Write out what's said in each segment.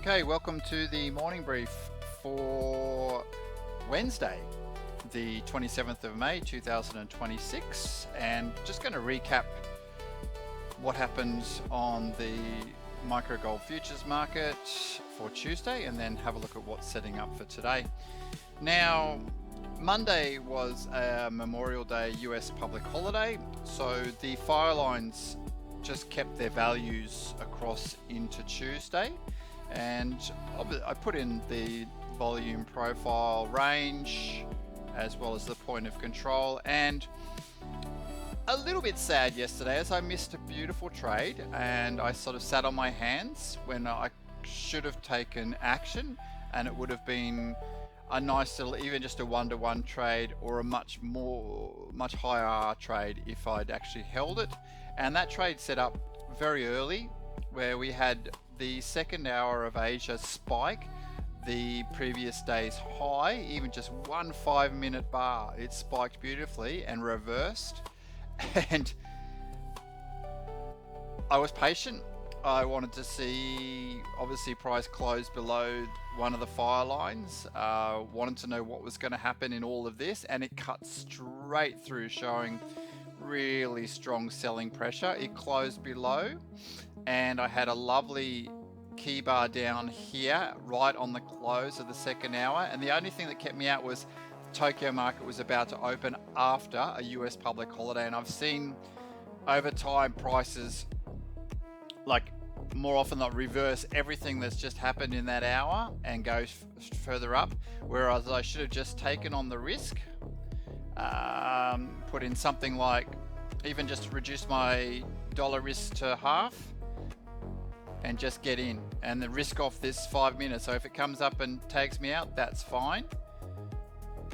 Okay, welcome to the morning brief for Wednesday, the 27th of May 2026, and just going to recap what happened on the micro gold futures market for Tuesday and then have a look at what's setting up for today. Now, Monday was a Memorial Day US public holiday, so the fire lines just kept their values across into Tuesday. And I put in the volume profile range as well as the point of control, and a little bit sad yesterday as I missed a beautiful trade and I sort of sat on my hands when I should have taken action, and it would have been a nice little, even just a one-to-one trade or a much higher trade if I'd actually held it. And that trade set up very early where we had the second hour of Asia spike the previous day's high, even just 1 5-minute bar. It spiked beautifully and reversed, and I was patient. I wanted to see, obviously, price close below one of the fire lines. Wanted to know what was going to happen in all of this, and it cut straight through, showing really strong selling pressure. It closed below, and I had a lovely key bar down here right on the close of the second hour, and the only thing that kept me out was the Tokyo market was about to open after a US public holiday, and I've seen over time prices, like, more often not reverse everything that's just happened in that hour and go further up, whereas I should have just taken on the risk, put in something like, even just reduce my dollar risk to half and just get in, and the risk off this 5 minutes. So if it comes up and tags me out, that's fine,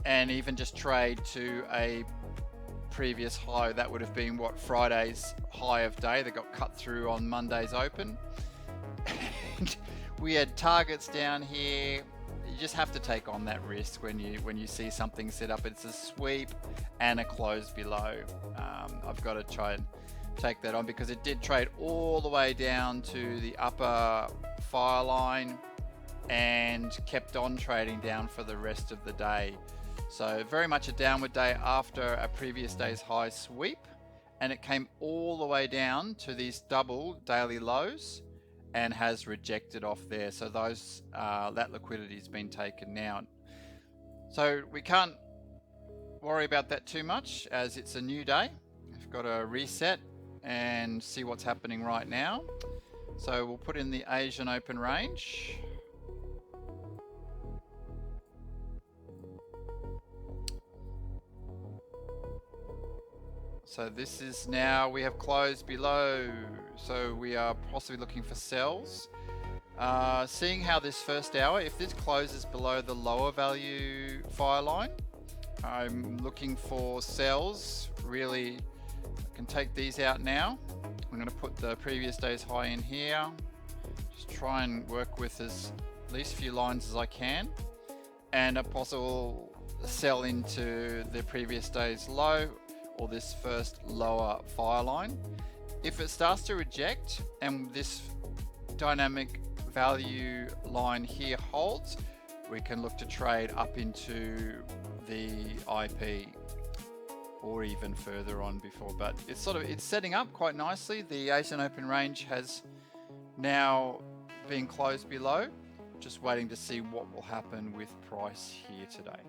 and even just trade to a previous high. That would have been what, Friday's high of day that got cut through on Monday's open. And we had targets down here. You just have to take on that risk when you see something set up. It's a sweep and a close below. I've got to try and take that on because it did trade all the way down to the upper fire line and kept on trading down for the rest of the day. So very much a downward day after a previous day's high sweep, and it came all the way down to these double daily lows and has rejected off there. So those that liquidity has been taken now. So we can't worry about that too much as it's a new day. We've got to reset and see what's happening right now. So we'll put in the Asian open range. So this is now, we have closed below, so we are possibly looking for sells. Seeing how this first hour, if this closes below the lower value fire line, I'm looking for sells. Really, I can take these out now. I'm going to put the previous day's high in here. Just try and work with as least few lines as I can, and a possible sell into the previous day's low or this first lower fire line. If it starts to reject and this dynamic value line here holds, we can look to trade up into the IP or even further on before, but it's setting up quite nicely. The Asian open range has now been closed below, just waiting to see what will happen with price here today.